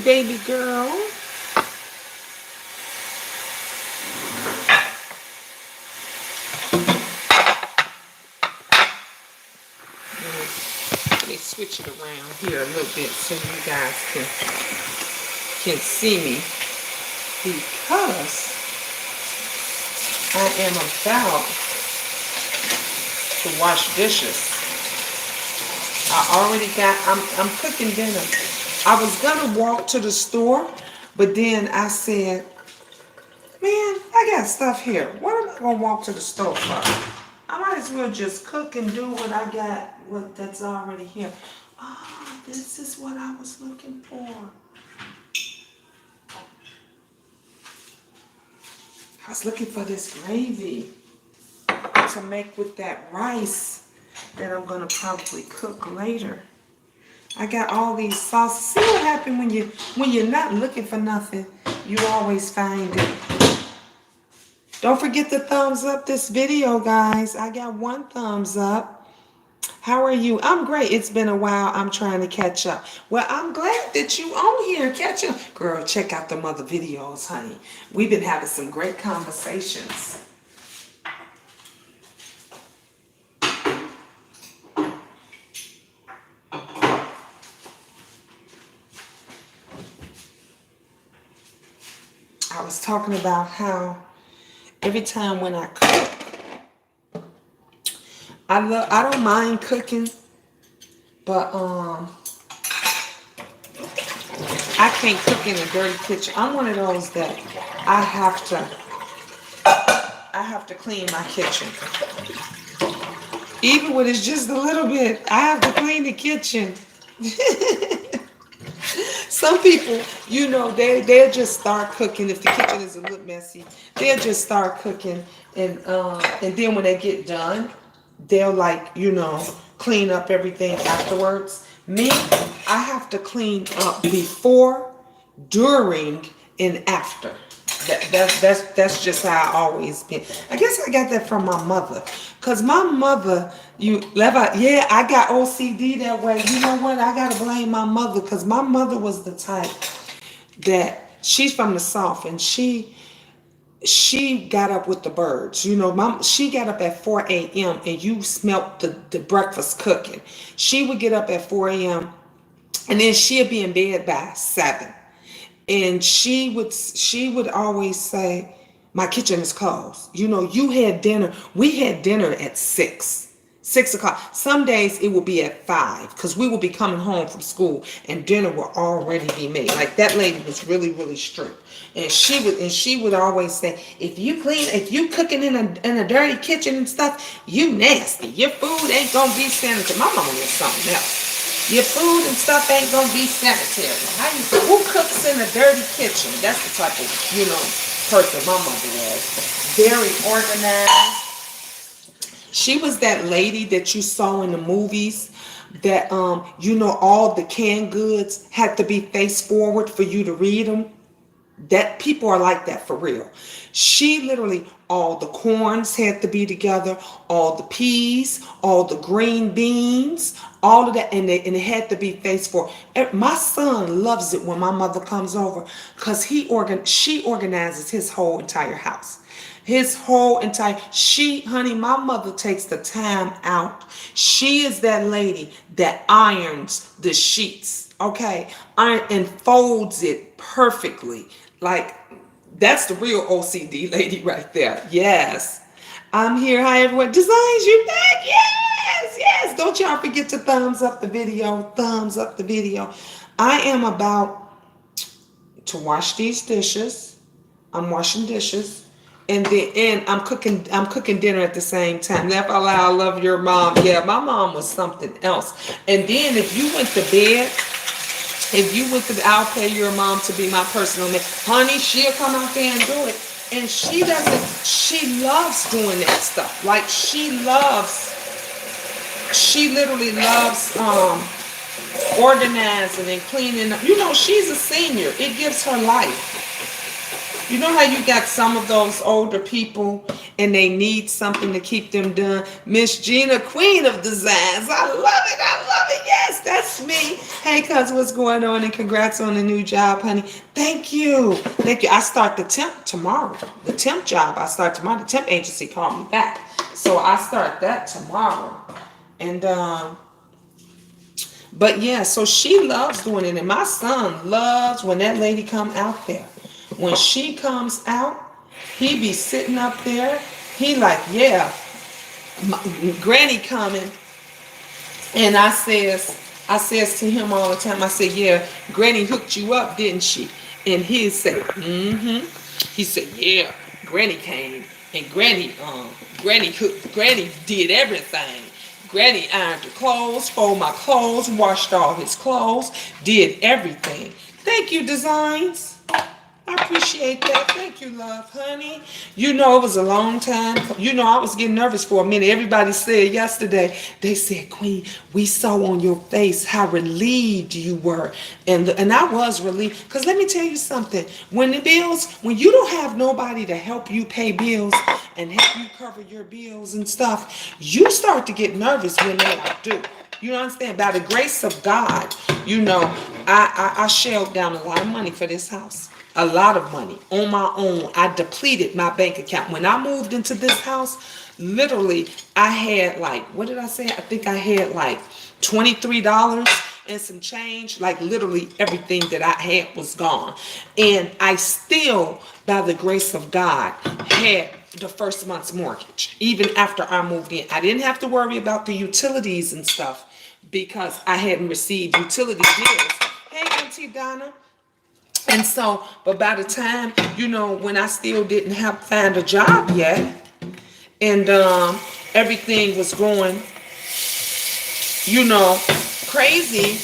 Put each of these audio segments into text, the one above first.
Hey, baby girl. Let me switch it around here a little bit so you guys can see me, because I am about to wash dishes. I'm cooking dinner. I was gonna walk to the store, but then I said, man, I got stuff here. What am I gonna walk to the store for? I might as well just cook and do what I got, what that's already here. Oh, this is what I was looking for. I was looking for this gravy to make with that rice that I'm gonna probably cook later. I got all these sauces. See what happens when you're not looking for nothing, you always find it. Don't forget to thumbs up this video, guys. I got 1 thumbs up. How are you? I'm great. It's been a while. I'm trying to catch up. Well, I'm glad that you on here. Catch up. Girl, check out them other videos, honey. We've been having some great conversations. I was talking about how every time when I cook, I don't mind cooking, but I can't cook in a dirty kitchen. I'm one of those that I have to clean my kitchen. Even when it's just a little bit, I have to clean the kitchen. Some people, they'll just start cooking. If the kitchen is a little messy, they'll just start cooking, and then when they get done, they'll clean up everything afterwards. Me, I have to clean up before, during, and after. That's just how I always been. I guess I got that from my mother. Cause my mother, I got OCD that way. You know what? I gotta blame my mother, cause my mother was the type that she's from the South, and she got up with the birds. She got up at 4 a.m. and you smelt the breakfast cooking. She would get up at 4 a.m. and then she'd be in bed by 7. And she would always say, my kitchen is closed. You had dinner. We had dinner at 6 o'clock. Some days it would be at 5, because we would be coming home from school and dinner would already be made. Like, that lady was really, really strict. And she would always say, if you cooking in a dirty kitchen and stuff, you nasty. Your food ain't gonna be sanitary. My mama was something else. Your food and stuff ain't gonna be sanitary. Who cooks in a dirty kitchen? That's the type of, person my mother was. Very organized. She was that lady that you saw in the movies that, all the canned goods had to be face forward for you to read them. That people are like that for real. She literally, all the corns had to be together, all the peas, all the green beans, all of that, and it had to be face forward. My son loves it when my mother comes over, because she organizes his whole entire house. Honey, my mother takes the time out. She is that lady that irons the sheets, okay? And folds it perfectly. Like, that's the real OCD lady right there. Yes. I'm here. Hi, everyone. Designs, you back? Yes. Don't y'all forget to thumbs up the video. Thumbs up the video. I am about to wash these dishes. I'm washing dishes. And I'm cooking dinner at the same time. Laugh out loud, love your mom. Yeah, my mom was something else. And then if you went to bed, I'll pay your mom to be my personal maid. Honey, she'll come out there and do it. And she loves doing that stuff. Like, she literally loves organizing and cleaning up. She's a senior. It gives her life. You know how you got some of those older people and they need something to keep them done? Miss Gina, queen of designs. I love it. Yes. that's me. Hey, cuz, what's going on? And congrats on the new job, honey. Thank you. Thank you. I start the temp tomorrow. The temp job, I start tomorrow. The temp agency called me back. So I start that tomorrow. And, but yeah, so she loves doing it. And my son loves when that lady come out there. When she comes out, he be sitting up there. He like, yeah, my, granny coming. And I says to him all the time, I said, yeah, Granny hooked you up, didn't she? And he said, mm-hmm. He said, yeah, Granny came and Granny did everything. Granny ironed the clothes, folded my clothes, washed all his clothes, did everything. Thank you, Designs. I appreciate that. Thank you, love, honey. You know, it was a long time. You know, I was getting nervous for a minute. Everybody said yesterday, they said, Queen, we saw on your face how relieved you were. And I was relieved. Because let me tell you something. When you don't have nobody to help you pay bills and help you cover your bills and stuff, you start to get nervous when they are due. You understand? By the grace of God, you know, I shelled down a lot of money for this house. A lot of money on my own. I depleted my bank account. When I moved into this house, literally, I had like, what did I say? I think I had like $23 and some change. Like literally everything that I had was gone. And I still, by the grace of God, had the first month's mortgage, even after I moved in. I didn't have to worry about the utilities and stuff because I hadn't received utility bills. Hey, Auntie Donna. And so, but by the time, you know, when I still didn't have found a job yet, and everything was going, you know, crazy,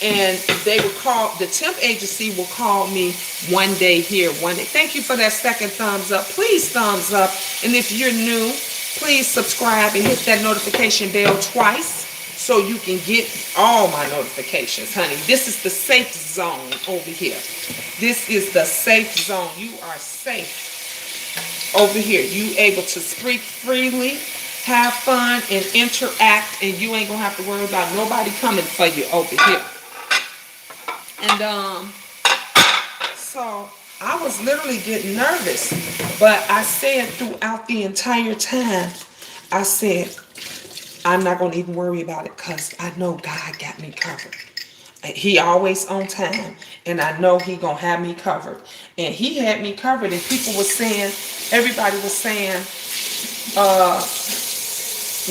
and they would call, the temp agency will call me one day here, one day. Thank you for that second thumbs up. Please thumbs up. And if you're new, please subscribe and hit that notification bell twice so you can get all my notifications, honey. This is the safe zone over here. This is the safe zone. You are safe over here. You able to speak freely, have fun, and interact, and you ain't gonna have to worry about nobody coming for you over here. And so I was literally getting nervous, but I said throughout the entire time, I said, I'm not gonna even worry about it because I know God got me covered. He always on time, and I know he gonna have me covered. And he had me covered, and people were saying, everybody was saying,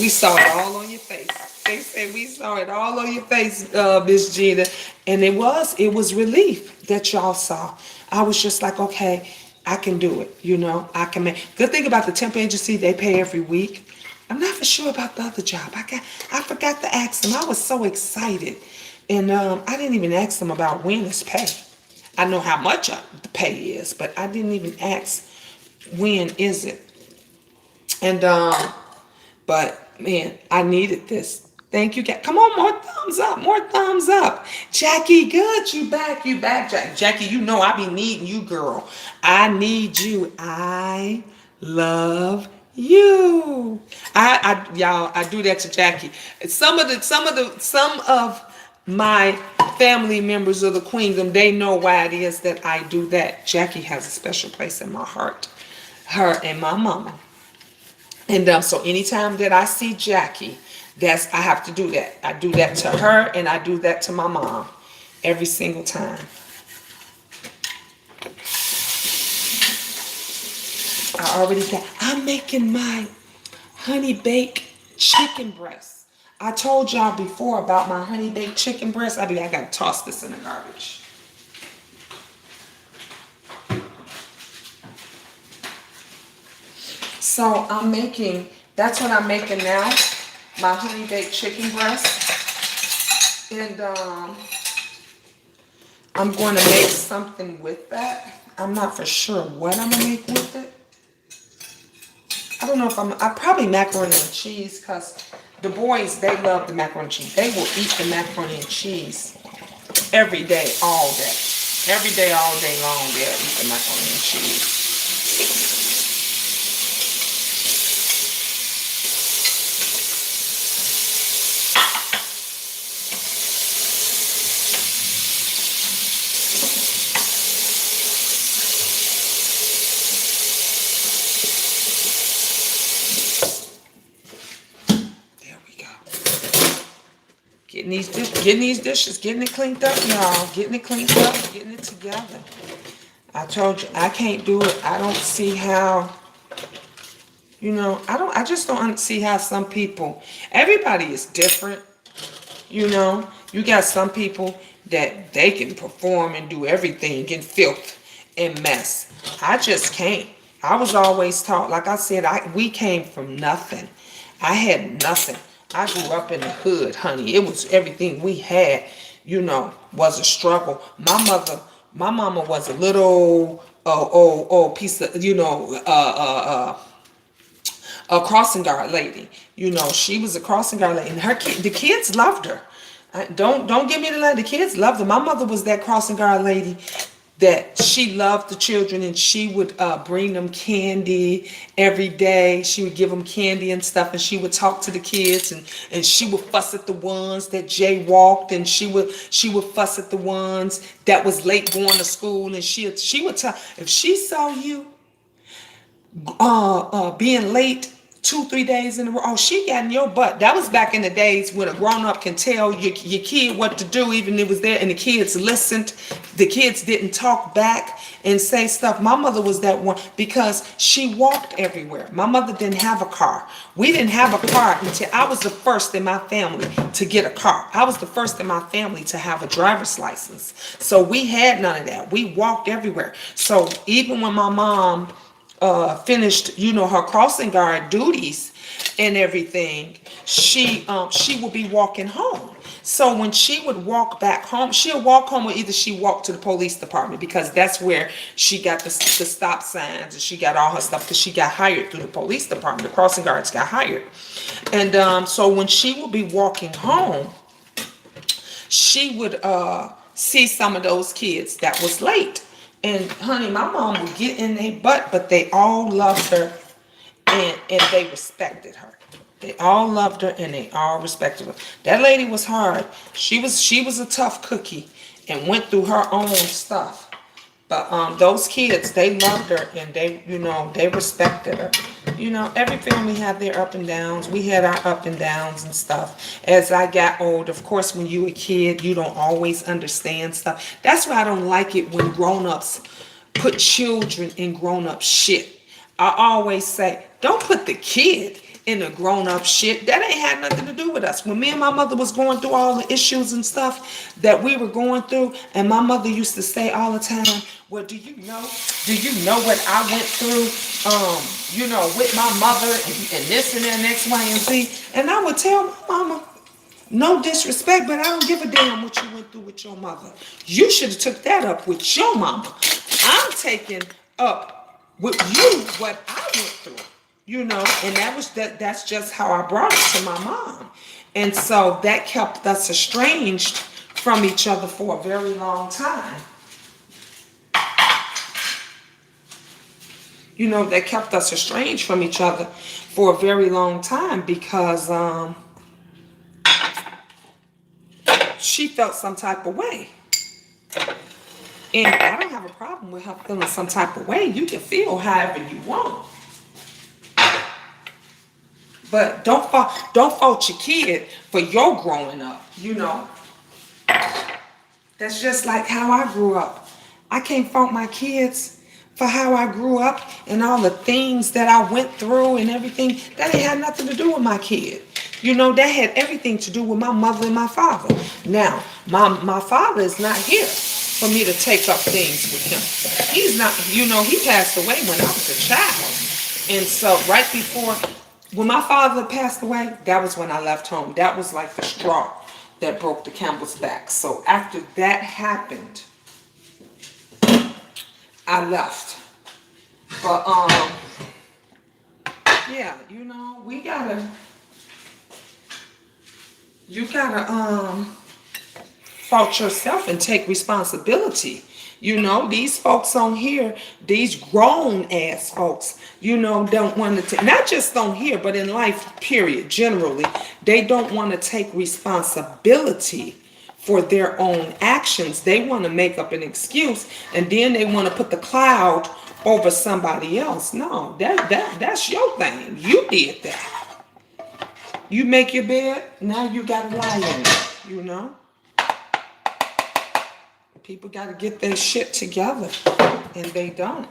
we saw it all on your face. They said we saw it all on your face, Miss Gina. And it was relief that y'all saw. I was just like, okay, I can do it. You know, I can make. Good thing about the temp agency, they pay every week. I'm not for sure about the other job. I forgot to ask them. I was so excited. And I didn't even ask them about when it's pay. I know how much the pay is, but I didn't even ask when is it. And but man, I needed this. Thank you, guys. Come on, more thumbs up, more thumbs up. Jackie, good, you back, Jackie. Jackie, you know I be needing you, girl. I need you. I love you. Y'all, I do that to Jackie. Some of my family members of the Queendom, they know why it is that I do that. Jackie has a special place in my heart. Her and my mama. And so anytime that I see Jackie, I have to do that. I do that to her, and I do that to my mom every single time. I'm making my honey baked chicken breast. I told y'all before about my honey baked chicken breast. I gotta toss this in the garbage. So that's what I'm making now, my honey baked chicken breast. And I'm going to make something with that. I'm not for sure what I'm going to make with it. I don't know if I probably macaroni and cheese, because the boys, they love the macaroni and cheese. They will eat the macaroni and cheese every day, all day. Every day, all day long, they'll eat the macaroni and cheese. getting these dishes, getting it cleaned up, y'all. Getting it cleaned up, getting it together. I told you, I can't do it. I don't see how, I just don't see how some people, everybody is different, You got some people that they can perform and do everything in filth and mess. I just can't. I was always taught, like I said, we came from nothing. I had nothing. I grew up in the hood, honey. It was everything we had, was a struggle. My mama was a little piece of, a crossing guard lady. She was a crossing guard lady, and the kids loved her. Don't give me the lie. The kids loved her. My mother was that crossing guard lady that she loved the children, and she would bring them candy every day. She would give them candy and stuff, and she would talk to the kids, and she would fuss at the ones that jaywalked, and she would fuss at the ones that was late going to school, and she would tell, if she saw you being late 2-3 days in a row, oh, she got in your butt. That was back in the days when a grown-up can tell your kid what to do, even if it was there, and the kids listened. The kids didn't talk back and say stuff. My mother was that one because she walked everywhere. My mother didn't have a car. We didn't have a car until I was the first in my family to get a car. I was the first in my family to have a driver's license. So we had none of that. We walked everywhere. So even when my mom finished, her crossing guard duties and everything, she would be walking home. So when she would walk back home, she'll walk home, or either she walked to the police department, because that's where she got the stop signs, and she got all her stuff, because she got hired through the police department. The crossing guards got hired. And so when she would be walking home, she would see some of those kids that was late. And honey, my mom would get in their butt, but they all loved her, and they respected her. They all loved her, and they all respected her. That lady was hard. She was a tough cookie and went through her own stuff. But those kids, they loved her, and they respected her. Every family had their up and downs. We had our up and downs and stuff. As I got old, of course, when you a kid, you don't always understand stuff. That's why I don't like it when grown-ups put children in grown-up shit. I always say, don't put the kid in the grown-up shit. That ain't had nothing to do with us. When me and my mother was going through all the issues and stuff that we were going through, and my mother used to say all the time, well, do you know what I went through, with my mother, and this and that and X, Y, and Z? And I would tell my mama, no disrespect, but I don't give a damn what you went through with your mother. You should have took that up with your mama. I'm taking up with you what I went through. And that's just how I brought it to my mom. And so that kept us estranged from each other for a very long time. That kept us estranged from each other for a very long time because she felt some type of way. And I don't have a problem with her feeling some type of way. You can feel however you want. But don't fault your kid for your growing up, That's just like how I grew up. I can't fault my kids for how I grew up and all the things that I went through and everything. That ain't had nothing to do with my kid. That had everything to do with my mother and my father. Now, my father is not here for me to take up things with him. He's not, he passed away when I was a child. And so right before... when my father passed away, that was when I left home. That was like the straw that broke the camel's back. So after that happened, I left. But yeah, you gotta fault yourself and take responsibility. These folks on here, these grown ass folks, don't want to take, not just on here, but in life, period, generally, they don't want to take responsibility for their own actions. They want to make up an excuse, and then they want to put the cloud over somebody else. No, that's your thing. You did that. You make your bed, now you got to lie in it. You know, people got to get their shit together, and they don't.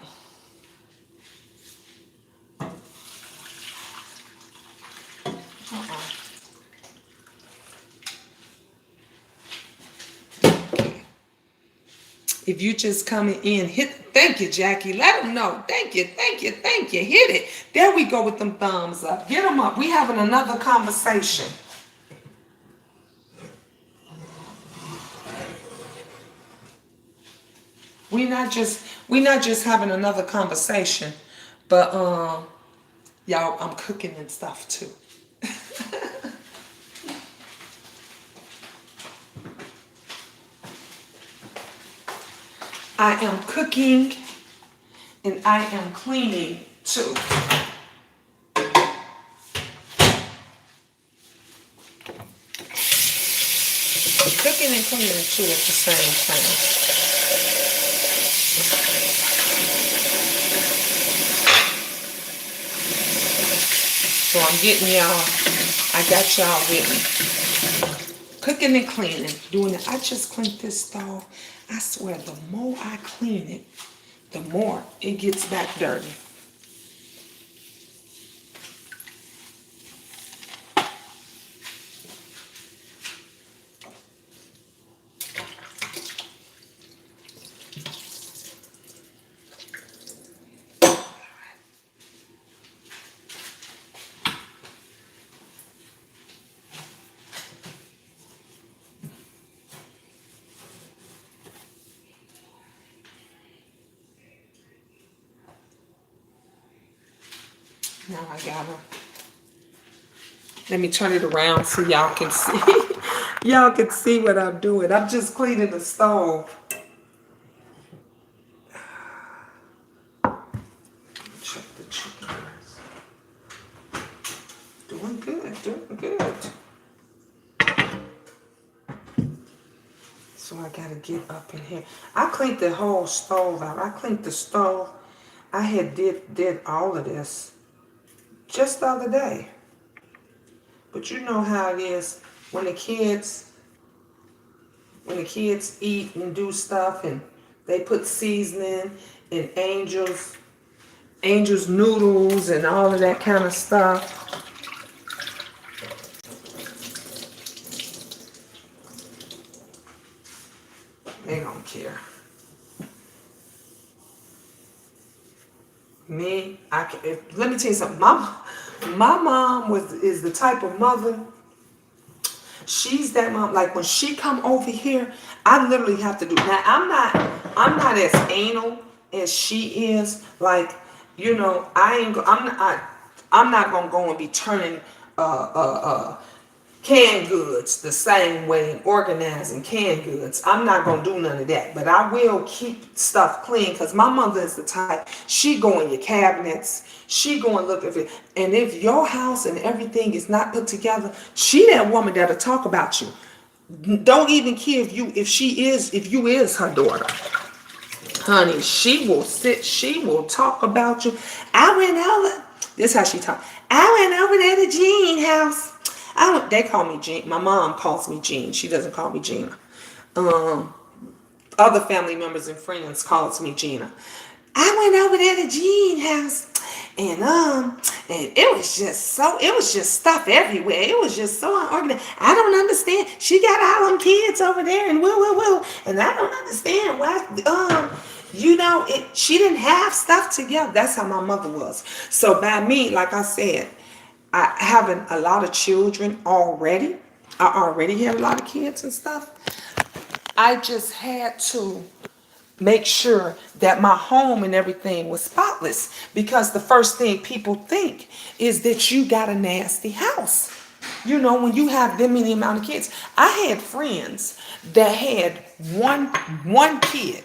If you just coming in, hit, thank you, Jackie. Let them know. Thank you, thank you, thank you. Hit it. There we go with them thumbs up. Get them up. We having another conversation. We not just having another conversation, but y'all, I'm cooking and stuff too. I am cooking and I am cleaning too. Cooking and cleaning too at the same time. So I'm getting y'all, I got y'all with me. Cooking and cleaning, doing it. I just cleaned this stove. I swear, the more I clean it, the more it gets back dirty. Now I gotta, let me turn it around so y'all can see. Y'all can see what I'm doing. I'm just cleaning the stove. Check the chickens. Doing good, doing good. So I gotta get up in here. I cleaned the whole stove out. I cleaned the stove. I had did all of this just the other day. But you know how it is when the kids eat and do stuff and they put seasoning and angels noodles and all of that kind of stuff. They don't care. Me, let me tell you something. My mom is the type of mother. She's that mom. Like when she come over here, I literally have to do. Now I'm not as anal as she is. Like, I'm not gonna go and be turning canned goods the same way and organizing canned goods. I'm not gonna do none of that, but I will keep stuff clean because my mother is the type. She go in your cabinets. She go and look at it, and if your house and everything is not put together, she that woman that'll talk about you. Don't even care if you is her daughter. Honey, she will sit, she will talk about you. I went over, this is how she talk. I went over there to Jean house. They call me Jean. My mom calls me Jean. She doesn't call me Gina. Other family members and friends calls me Gina. I went over there to Jean house, and it was just stuff everywhere. It was just so unorganized. I don't understand. She got all them kids over there and woo, and I don't understand why she didn't have stuff together. That's how my mother was. So by me, like I said, I having a lot of children already. I already had a lot of kids and stuff. I just had to make sure that my home and everything was spotless, because the first thing people think is that you got a nasty house. When you have them many amount of kids. I had friends that had one kid,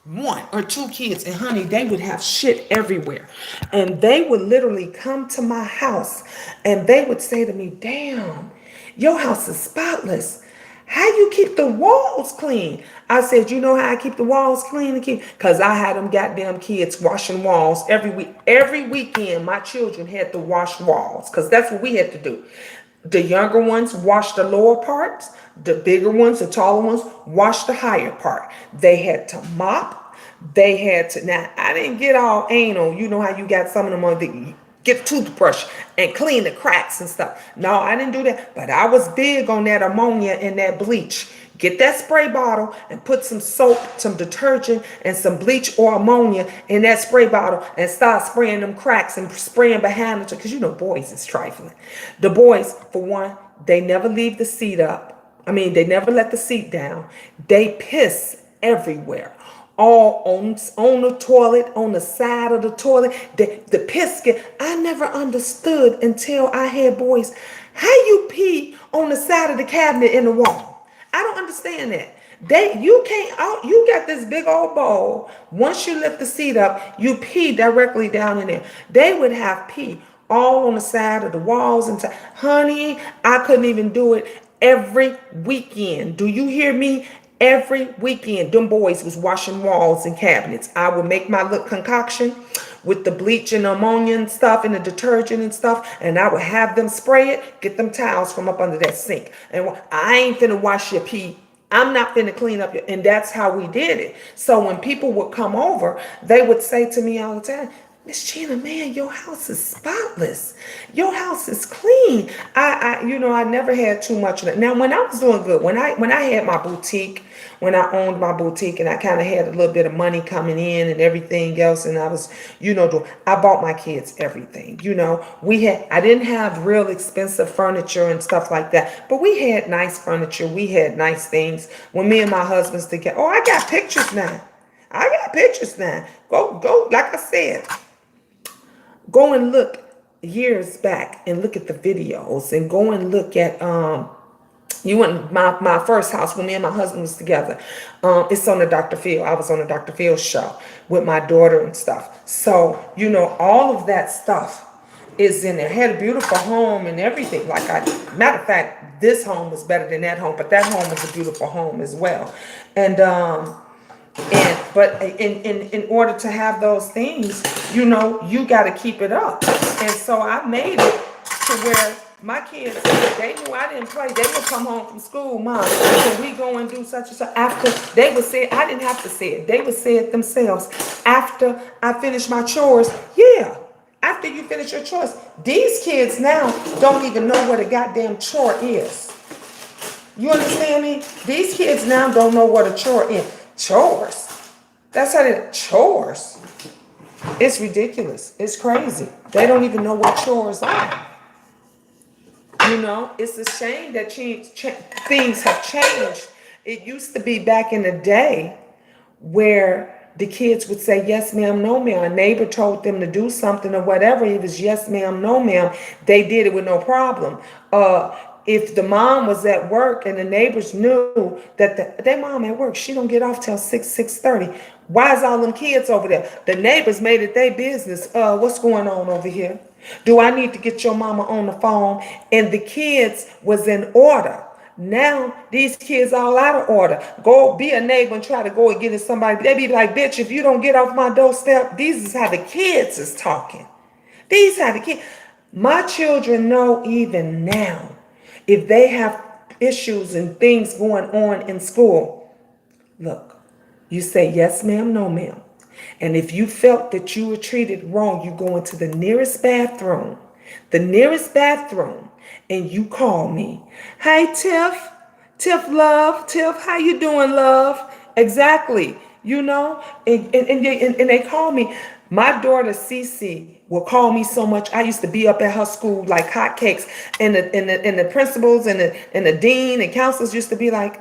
one or two kids, and honey, they would have shit everywhere. And they would literally come to my house and they would say to me, damn, your house is spotless. How you keep the walls clean? I said, you know how I keep the walls clean? Because I had them goddamn kids washing walls every week. Every weekend, my children had to wash walls because that's what we had to do. The younger ones wash the lower parts. The bigger ones, the taller ones, wash the higher part. They had to mop. They had to. Now, I didn't get all anal. You know how you got some of them on the get a toothbrush and clean the cracks and stuff. No, I didn't do that. But I was big on that ammonia and that bleach. Get that spray bottle and put some soap, some detergent, and some bleach or ammonia in that spray bottle and start spraying them cracks and spraying behind them. Because you know, boys is trifling. The boys, for one, they never leave the seat up. I mean, they never let the seat down. They piss everywhere. All on the toilet, on the side of the toilet. The piss get, I never understood until I had boys, how you pee on the side of the cabinet in the wall. I don't understand that. You can't out, you got this big old bowl. Once you lift the seat up, you pee directly down in there. They would have pee all on the side of the walls and honey, I couldn't even do it every weekend. Do you hear me? Every weekend, them boys was washing walls and cabinets. I would make my little concoction with the bleach and ammonia and stuff and the detergent and stuff, and I would have them spray it, get them towels from up under that sink. And I ain't finna wash your pee. I'm not finna clean up your, and that's how we did it. So when people would come over, they would say to me all the time, Miss Gina, man, your house is spotless. Your house is clean. I never had too much of that. Now, when I was doing good, when I had my boutique, when I owned my boutique and I kind of had a little bit of money coming in and everything else, and I was, I bought my kids everything. I didn't have real expensive furniture and stuff like that, but we had nice furniture. We had nice things. When me and my husband's together, I got pictures now. Go, like I said. Go and look years back and look at the videos and go and look at you went my first house when me and my husband was together. It's on the Dr. Phil. I was on the Dr. Phil show with my daughter and stuff. So, all of that stuff is in there. Had a beautiful home and everything. Matter of fact, this home was better than that home, but that home was a beautiful home as well. But in order to have those things, you got to keep it up. And so I made it to where my kids, they knew I didn't play. They would come home from school, Mom, can we go and do such and such? After they would say it, I didn't have to say it. They would say it themselves. After I finished my chores, yeah. After you finish your chores. These kids now don't even know what a goddamn chore is. You understand me? These kids now don't know what a chore is. Chores. That's how they chores. It's ridiculous. It's crazy. They don't even know what chores are. It's a shame that things have changed. It used to be back in the day where the kids would say, yes, ma'am, no, ma'am. A neighbor told them to do something or whatever. It was yes, ma'am, no, ma'am. They did it with no problem. If the mom was at work and the neighbors knew that their mom at work, she don't get off till 6:30. Why is all them kids over there? The neighbors made it their business. What's going on over here? Do I need to get your mama on the phone? And the kids was in order. Now these kids all out of order. Go be a neighbor and try to go and get in somebody. They be like, bitch, if you don't get off my doorstep, these is how the kids is talking. These how the kids. My children know even now. If they have issues and things going on in school, look, you say, yes, ma'am, no, ma'am. And if you felt that you were treated wrong, you go into the nearest bathroom, and you call me. Hey, Tiff, love, Tiff, how you doing, love? Exactly. And they call me. My daughter, Cece, will call me so much. I used to be up at her school like hotcakes. And the principals and the dean and counselors used to be like,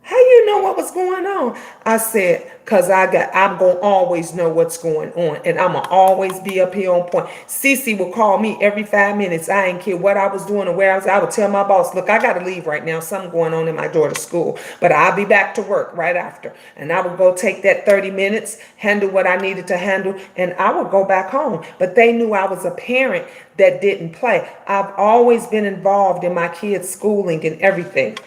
how you know what was going on? I said, because I'm going to always know what's going on. And I'm going to always be up here on point. Cece will call me every 5 minutes. I ain't care what I was doing or where I was. I would tell my boss, look, I got to leave right now. Something going on in my daughter's school. But I'll be back to work right after. And I would go take that 30 minutes, handle what I needed to handle, and I would go back home. But they knew I was a parent that didn't play. I've always been involved in my kids' schooling and everything.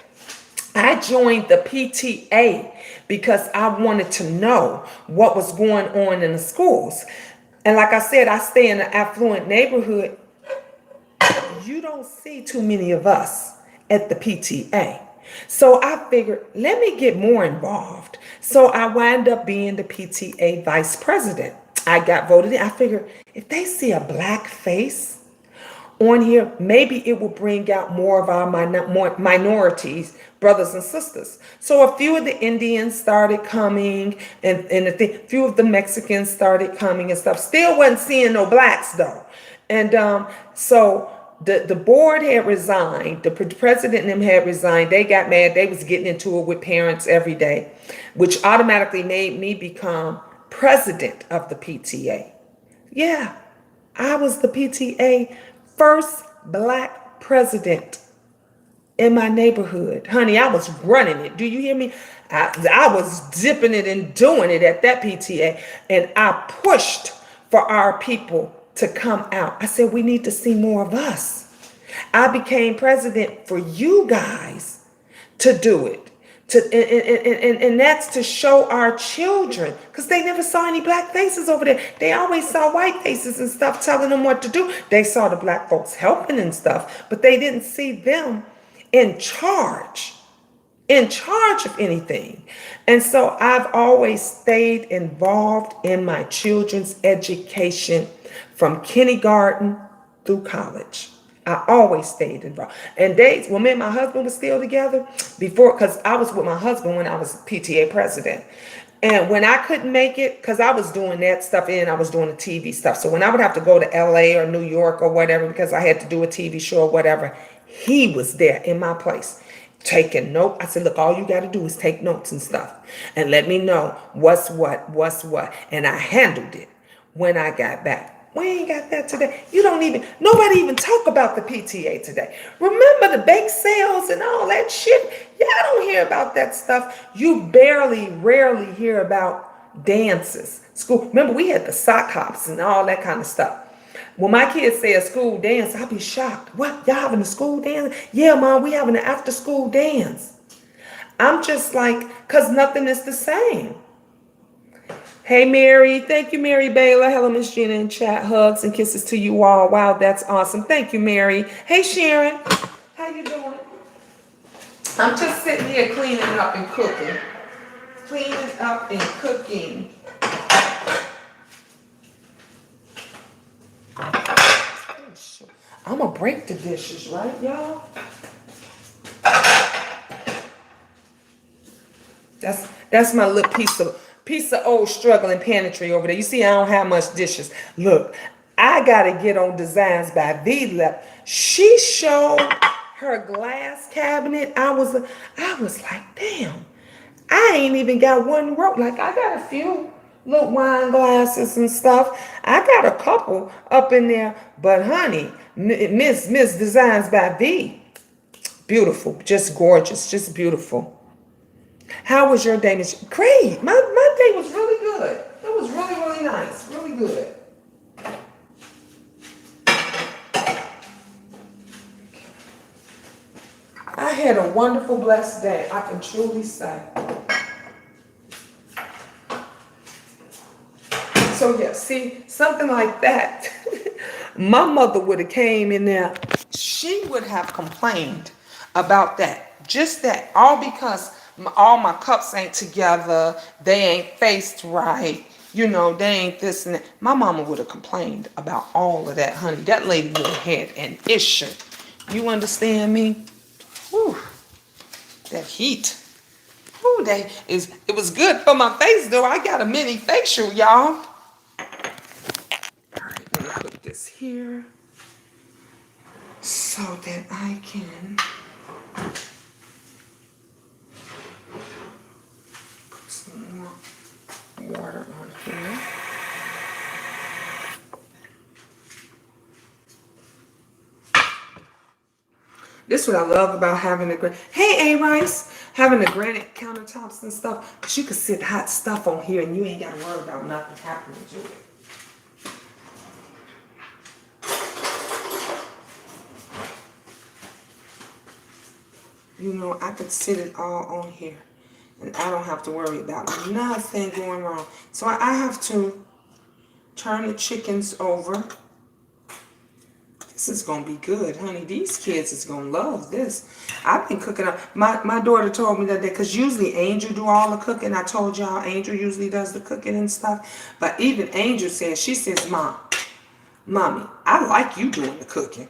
I joined the PTA because I wanted to know what was going on in the schools. And like I said, I stay in an affluent neighborhood. you don't see too many of us at the PTA. So I figured, let me get more involved. So I wind up being the PTA vice president. I got voted in. I figured if they see a black face on here, maybe it will bring out more of our minorities, brothers and sisters. So a few of the Indians started coming, and a few of the Mexicans started coming and stuff. Still wasn't seeing no blacks though. And so the board had resigned, the president and them had resigned. They got mad. They was getting into it with parents every day, which automatically made me become president of the PTA. Yeah, I was the PTA first black president in my neighborhood. Honey, I was running it. Do you hear me? I was dipping it and doing it at that PTA. And I pushed for our people to come out. I said, we need to see more of us. I became president for you guys to do it. And that's to show our children, because they never saw any black faces over there. They always saw white faces and stuff telling them what to do. They saw the black folks helping and stuff, but they didn't see them in charge of anything. And so I've always stayed involved in my children's education from kindergarten through college. I always stayed involved. And days when me and my husband was still together, before, because I was with my husband when I was PTA president. And when I couldn't make it, because I was doing that stuff and I was doing the TV stuff. So when I would have to go to LA or New York or whatever, because I had to do a TV show or whatever, he was there in my place taking note. I said, look, all you got to do is take notes and stuff and let me know what's what. And I handled it when I got back. We ain't got that today. Nobody even talk about the PTA today. Remember the bake sales and all that shit? Y'all don't hear about that stuff. You rarely hear about dances. School. Remember, we had the sock hops and all that kind of stuff. When my kids say a school dance, I'll be shocked. What? Y'all having a school dance? Yeah, Mom, we having an after school dance. I'm just like, because nothing is the same. Hey, Mary. Thank you, Mary Baylor. Hello, Miss Gina in chat. Hugs and kisses to you all. Wow, that's awesome. Thank you, Mary. Hey, Sharon. How you doing? I'm just sitting here cleaning up and cooking. Cleaning up and cooking. I'm going to break the dishes, right, y'all? That's my little piece of old struggling pantry over there. You see, I don't have much dishes. Look, I gotta get on Designs by V. She showed her glass cabinet. I was like, damn, I ain't even got one row. Like, I got a few little wine glasses and stuff. I got a couple up in there, but honey, Miss Designs by V, beautiful, just gorgeous, just beautiful. How was your day, Miss? Great. My day was really good. It was really, really nice. Really good. I had a wonderful, blessed day. I can truly say. So yeah, see, something like that. My mother would have came in there. She would have complained about that. Just that. All because all my cups ain't together, they ain't faced right, they ain't this and that. My mama would have complained about all of that, honey. That lady would have had an issue. You understand me? Whew. That heat. Whew, it was good for my face, though. I got a mini facial, y'all. All right, let me put this here so that I can water on here. This is what I love about having having the granite countertops and stuff, because you can sit hot stuff on here and you ain't got to worry about nothing happening to it. I could sit it all on here. And I don't have to worry about nothing going wrong. So I have to turn the chickens over This is gonna be good, honey. These kids is gonna love this. I've been cooking up. My daughter told me that day, because usually Angel do all the cooking. I told y'all Angel usually does the cooking and stuff. But even Angel says, she says, Mommy, I like you doing the cooking.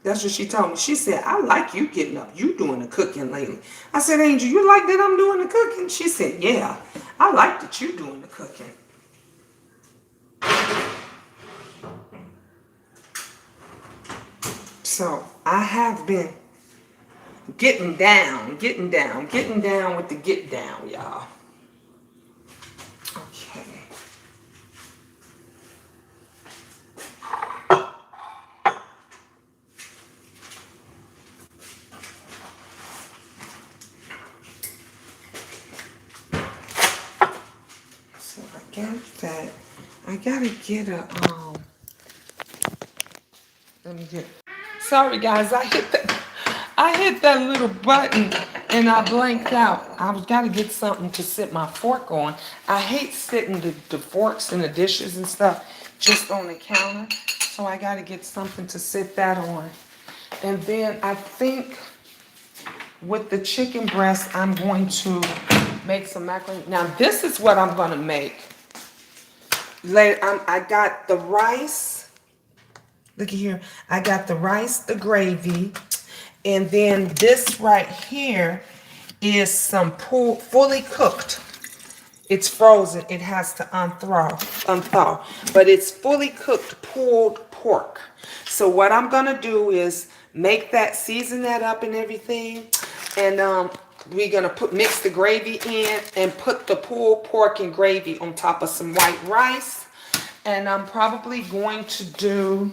That's what she told me. She said, I like you getting up. You doing the cooking lately. I said, Angel, you like that I'm doing the cooking? She said, yeah, I like that you doing the cooking. So I have been getting down with the get down, y'all. Okay. So I got that. I gotta get a let me get. Sorry guys, I hit that little button and I blanked out. I've got to get something to sit my fork on. I hate sitting the forks and the dishes and stuff just on the counter. So I got to get something to sit that on. And then I think with the chicken breast, I'm going to make some macaroni. Now this is what I'm going to make. Later, I got the rice. Look at here. I got the rice, the gravy. And then this right here is some fully cooked. It's frozen. It has to unthaw. But it's fully cooked pulled pork. So what I'm going to do is make that, season that up and everything. And we're going to mix the gravy in and put the pulled pork and gravy on top of some white rice. And I'm probably going to do...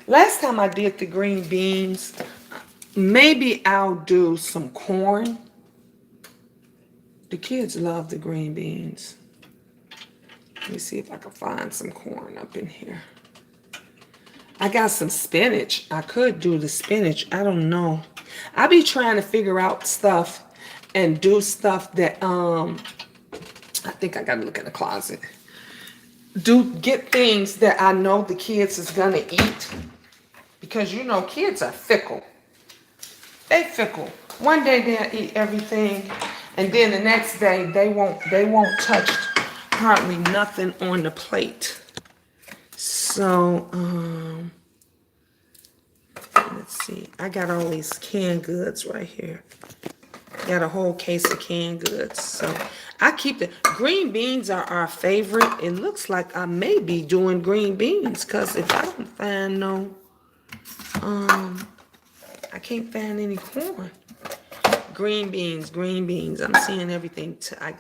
Last time I did the green beans, maybe I'll do some corn. The kids love the green beans. Let me see if I can find some corn up in here. I got some spinach. I could do the spinach. I don't know. I be trying to figure out stuff and do stuff that, I think I gotta look in the closet. Get things that I know the kids is gonna eat. Because you know, kids are fickle. They fickle. One day they'll eat everything, and then the next day they won't touch hardly nothing on the plate. So, let's see. I got all these canned goods right here. Got a whole case of canned goods. So I keep the green beans are our favorite. It looks like I may be doing green beans, because if I don't find no I can't find any corn. Green beans. I'm seeing everything.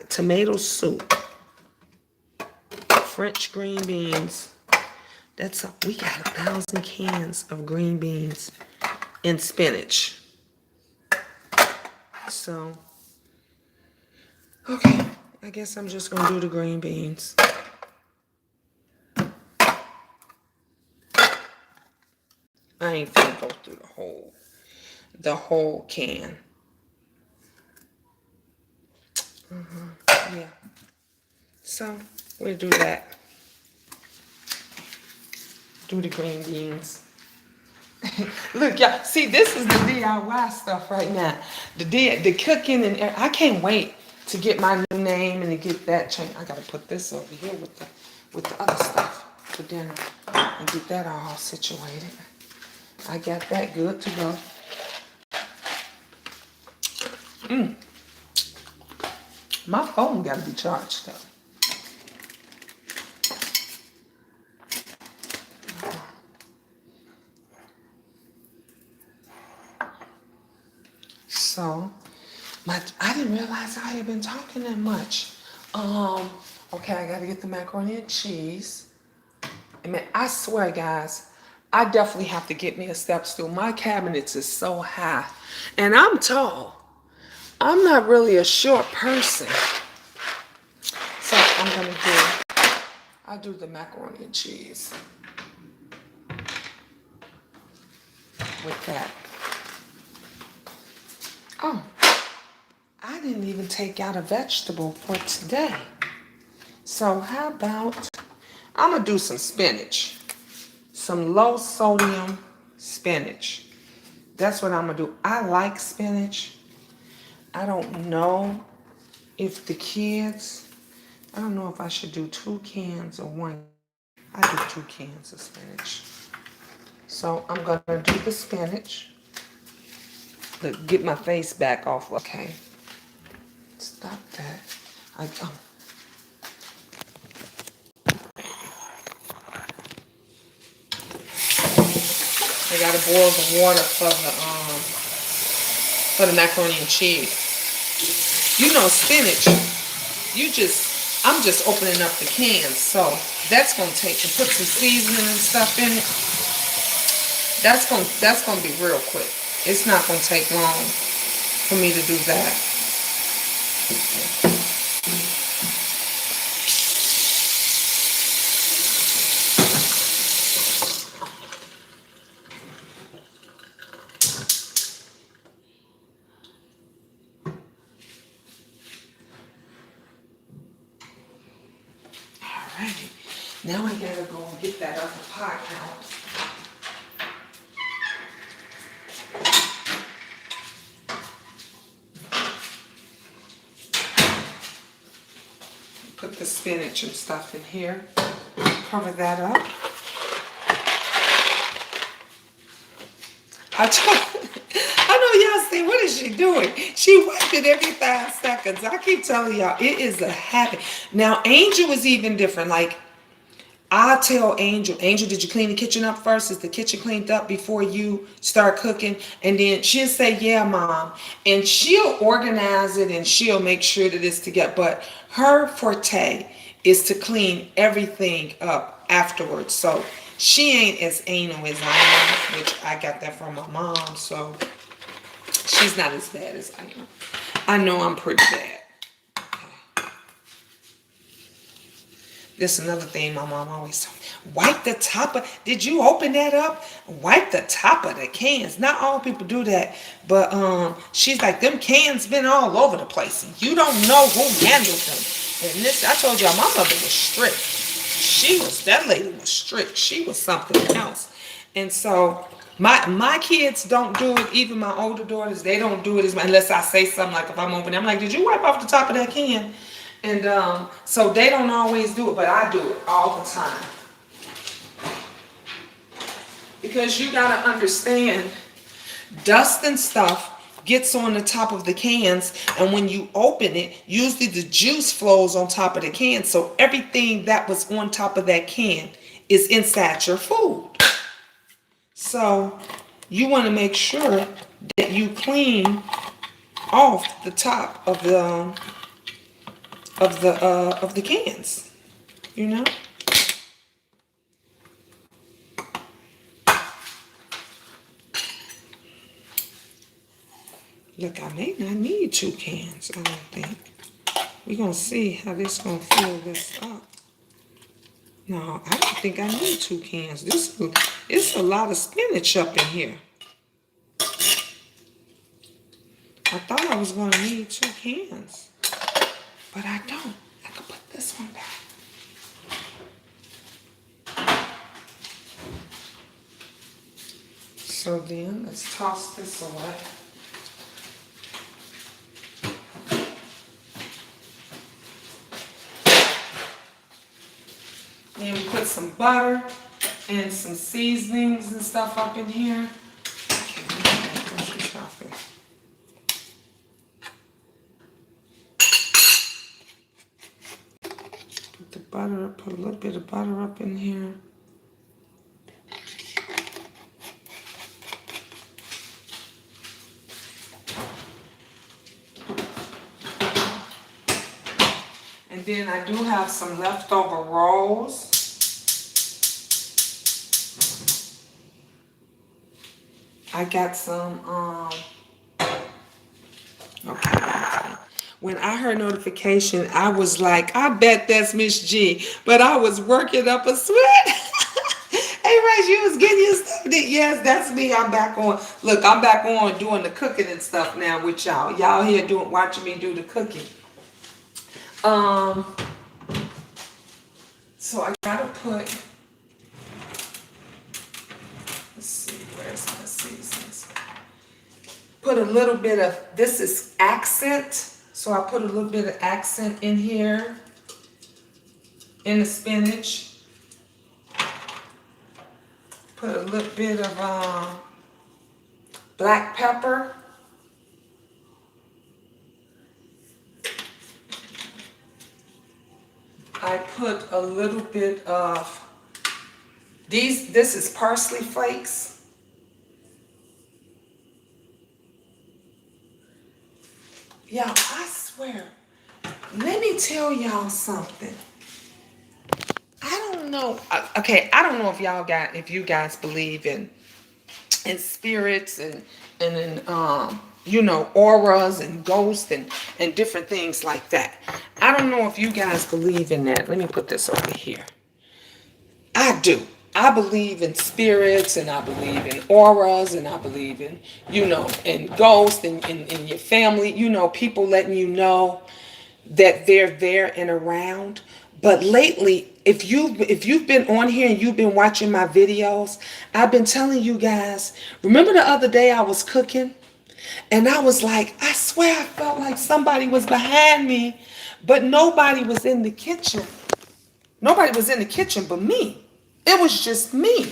Tomato soup. French green beans. We got 1,000 cans of green beans and spinach. So, okay. I guess I'm just going to do the green beans. I ain't finna go through the whole can. Yeah. So we'll do that. Do the green beans. Look, y'all. See, this is the DIY stuff right now. The cooking and I can't wait to get my new name and to get that changed. I gotta put this over here with the other stuff for dinner and get that all situated. I got that good to go. My phone got to be charged though. So, I didn't realize I had been talking that much. Okay, I got to get the macaroni and cheese. I mean, I swear, guys, I definitely have to get me a step stool. My cabinets is so high, and I'm tall. I'm not really a short person. So I'll do the macaroni and cheese with that. Oh, I didn't even take out a vegetable for today. So how about, I'm gonna do some spinach. some low sodium spinach. That's what I'm gonna do. I like spinach. I don't know if the kids, I don't know if I should do 2 cans or 1. I do 2 cans of spinach. So I'm gonna do the spinach. Look, get my face back off. Okay. Stop that. I gotta boil the water for the macaroni and cheese. You know, spinach, I'm just opening up the cans, so that's gonna take, to put some seasoning and stuff in it, that's gonna be real quick. It's not gonna take long for me to do that. Alrighty, now I gotta go and get that other pot out. Put the spinach and stuff in here. Cover that up. I know y'all say, what is she doing? She wiped it every 5 seconds. I keep telling y'all, it is a habit. Now, Angel is even different. Like, I tell Angel, did you clean the kitchen up first? Is the kitchen cleaned up before you start cooking? And then she'll say, yeah, Mom. And she'll organize it and she'll make sure that it's together. But her forte is to clean everything up afterwards. So she ain't as anal as I am, which I got that from my mom. So she's not as bad as I am. I know I'm pretty bad. This is another thing my mom always told me. Wipe the top of, did you open that up? Wipe the top of the cans. Not all people do that, but she's like, them cans been all over the place. And you don't know who handled them. And this, I told y'all, my mother was strict. That lady was strict. She was something else. And so my kids don't do it. Even my older daughters, they don't do it unless I say something, like if I'm opening, I'm like, did you wipe off the top of that can? And so they don't always do it, but I do it all the time. Because you got to understand, dust and stuff gets on the top of the cans, and when you open it, usually the juice flows on top of the can, so everything that was on top of that can is inside your food. So you want to make sure that you clean off the top of the cans, you know. Look, I may not need 2 cans, I don't think. We're gonna see how this gonna fill this up. No, I don't think I need 2 cans. It's a lot of spinach up in here. I thought I was gonna need 2 cans, but I don't. I can put this one back. So then, let's toss this away. Then we put some butter and some seasonings and stuff up in here. Put the butter, put a little bit of butter up in here. And then I do have some leftover rolls. I got some, okay. When I heard notification, I was like, I bet that's Miss G. But I was working up a sweat. Hey, Ray, you was getting your stuff. Yes, that's me. I'm back on. Look, I'm back on doing the cooking and stuff now with y'all. Y'all here watching me do the cooking. So I gotta put put a little bit of, this is accent. So I put a little bit of accent in here, in the spinach. Put a little bit of black pepper. I put a little bit of this is parsley flakes. Y'all, I swear, let me tell y'all something. I don't know. Okay, I don't know if you guys believe in spirits and in auras and ghosts and different things like that. I don't know if you guys believe in that. Let me put this over here. I do. I believe in spirits and I believe in auras and I believe in ghosts and in your family, people letting you know that they're there and around. But lately, if you've been on here and you've been watching my videos, I've been telling you guys, remember the other day I was cooking and I was like, I swear I felt like somebody was behind me, but nobody was in the kitchen. Nobody was in the kitchen but me. It was just me.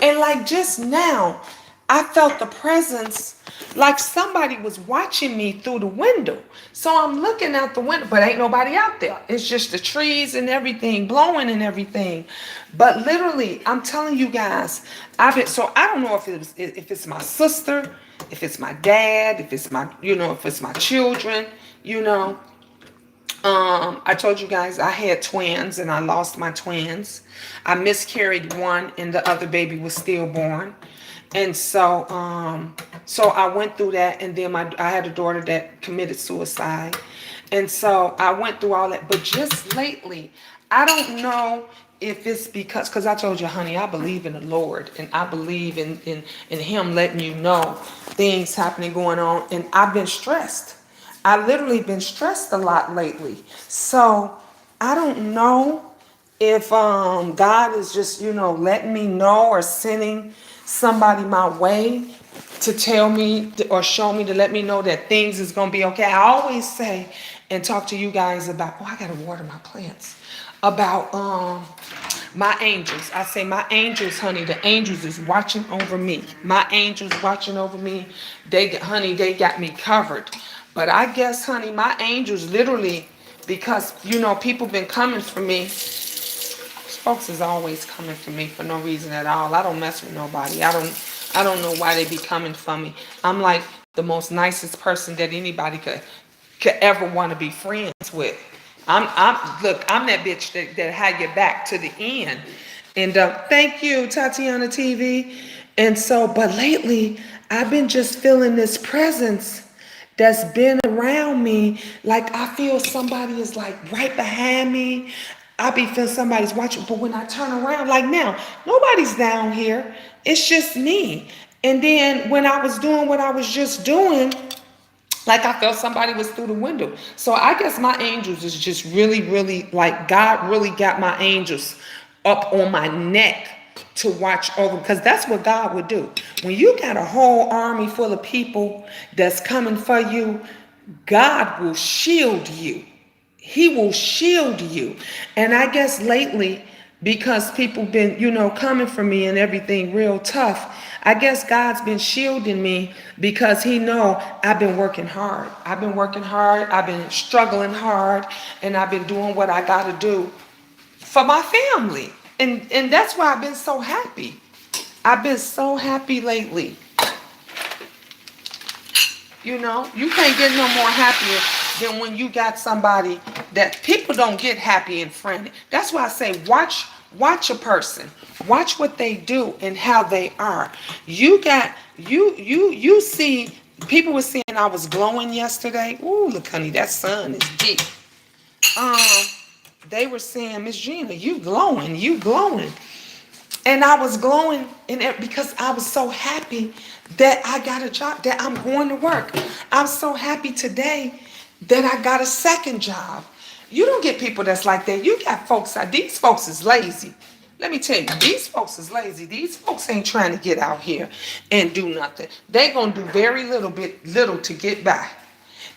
And like just now, I felt the presence like somebody was watching me through the window. So I'm looking out the window, but ain't nobody out there. It's just the trees and everything blowing and everything. But literally, I'm telling you guys, so I don't know if it's my sister, if it's my dad, if it's my children, I told you guys I had twins and I lost my twins. I miscarried one and the other baby was stillborn. And so I went through that, and then I had a daughter that committed suicide. And so I went through all that. But just lately, I don't know if it's because I told you, honey, I believe in the Lord and I believe in him letting you know things happening going on. And I've been stressed. I literally been stressed a lot lately. So I don't know if God is just, letting me know or sending somebody my way to tell me or show me to let me know that things is going to be okay. I always say and talk to you guys about, I got to water my plants, about my angels. I say my angels, honey, the angels is watching over me. My angels watching over me. They got me covered. But I guess, honey, my angels literally, because, people been coming for me. Folks is always coming for me for no reason at all. I don't mess with nobody. I don't know why they be coming for me. I'm like the most nicest person that anybody could ever want to be friends with. I'm that bitch that had your back to the end. And thank you, Tatiana TV. And so, but lately, I've been just feeling this presence that's been around me. Like I feel somebody is like right behind me. I be feeling somebody's watching, but when I turn around, like now, nobody's down here. It's just me. And then when I was doing what I was just doing, like I felt somebody was through the window. So I guess my angels is just really, really, like God really got my angels up on my neck to watch over, because that's what God would do. When you got a whole army full of people that's coming for you, God will shield you. He will shield you. And I guess lately, because people been, coming for me and everything real tough, I guess God's been shielding me because he know I've been working hard. I've been working hard. I've been struggling hard, and I've been doing what I got to do for my family. And that's why I've been so happy. I've been so happy lately. You can't get no more happier than when you got somebody that people don't get happy in front of. That's why I say watch a person. Watch what they do and how they are. You see, people were saying I was glowing yesterday. Ooh, look, honey, that sun is deep. They were saying, Miss Gina, you glowing. And I was glowing because I was so happy that I got a job, that I'm going to work. I'm so happy today that I got a second job. You don't get people that's like that. You got folks, these folks is lazy. Let me tell you, these folks is lazy. These folks ain't trying to get out here and do nothing. They gonna do very little to get by.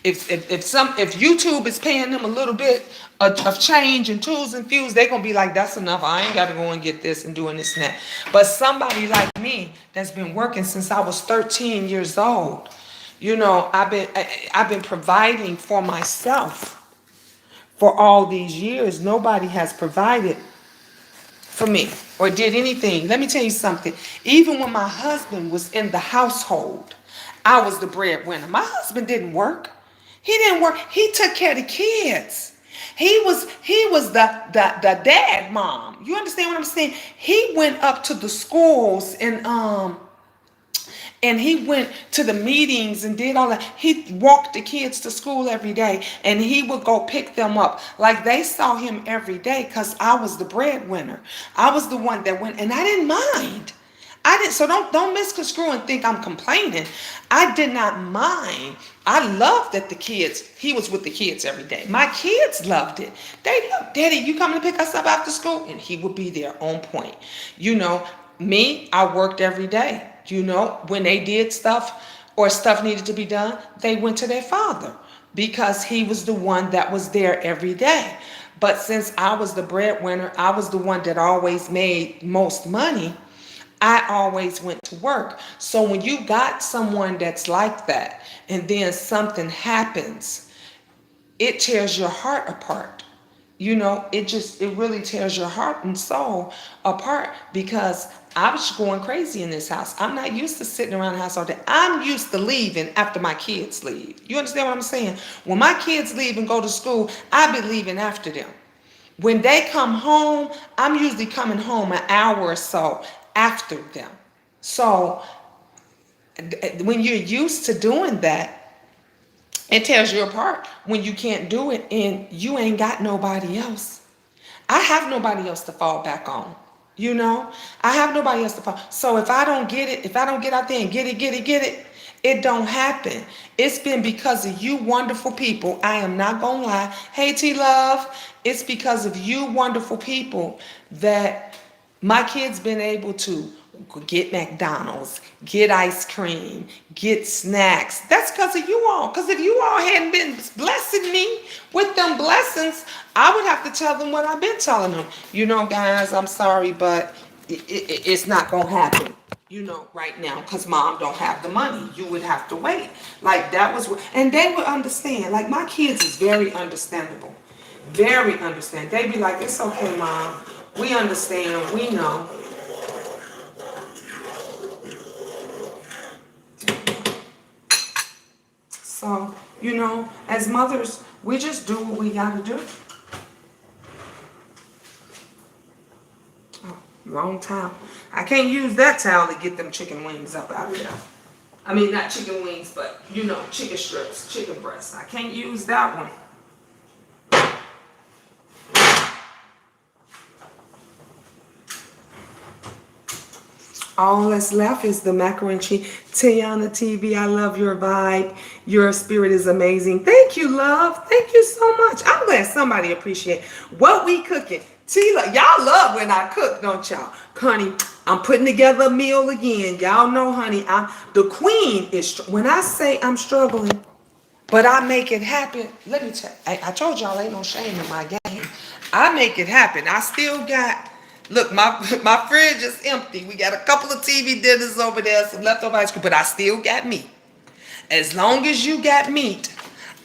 If YouTube is paying them a little bit of change and tools and fuels, they gonna be like, that's enough. I ain't gotta go and get this and doing this and that. But somebody like me that's been working since I was 13 years old, I've been providing for myself for all these years. Nobody has provided for me or did anything. Let me tell you something. Even when my husband was in the household, I was the breadwinner. My husband didn't work. He didn't work. He took care of the kids. He was the dad mom. You understand what I'm saying? He went up to the schools and he went to the meetings and did all that. He walked the kids to school every day and he would go pick them up. Like they saw him every day because I was the breadwinner. I was the one that went, and I didn't mind. So don't misconstrue and think I'm complaining. I did not mind. I loved that he was with the kids every day. My kids loved it. They loved, Daddy, you coming to pick us up after school? And he would be there on point. Me, I worked every day. When they did stuff or stuff needed to be done, they went to their father because he was the one that was there every day. But since I was the breadwinner, I was the one that always made most money. I always went to work. So when you got someone that's like that and then something happens, it tears your heart apart. It really tears your heart and soul apart because I was going crazy in this house. I'm not used to sitting around the house all day. I'm used to leaving after my kids leave. You understand what I'm saying? When my kids leave and go to school, I be leaving after them. When they come home, I'm usually coming home an hour or so after them. So when you're used to doing that, it tears you apart when you can't do it and you ain't got nobody else. I have nobody else to fall back on. I have nobody else to fall. So if I don't get it, if I don't get out there and get it, it don't happen. It's been because of you wonderful people. I am not going to lie. Hey, T-Love, it's because of you wonderful people that my kids been able to get McDonald's, get ice cream, get snacks. That's because of you all. Because if you all hadn't been blessing me with them blessings, I would have to tell them what I've been telling them. Guys, I'm sorry, but it's not going to happen. Right now, because mom don't have the money. You would have to wait. Like that was what, and they would understand. Like my kids is very understandable. Very understand. They be like, it's okay, mom. We understand. We know. So, as mothers, we just do what we gotta do. Oh, wrong towel. I can't use that towel to get them chicken wings up out of there. I mean, not chicken wings, but, chicken strips, chicken breasts. I can't use that one. All that's left is the macaroni and cheese. Tiana TV, I love your vibe. Your spirit is amazing. Thank you, love. Thank you so much. I'm glad somebody appreciate what we cooking. Y'all love when I cook, don't y'all? Honey, I'm putting together a meal again. Y'all know, honey, the queen is, when I say I'm struggling, but I make it happen. Let me tell you, I told y'all ain't no shame in my game. I make it happen. I still got, look, my fridge is empty. We got a couple of TV dinners over there, some leftover ice cream, but I still got meat. As long as you got meat,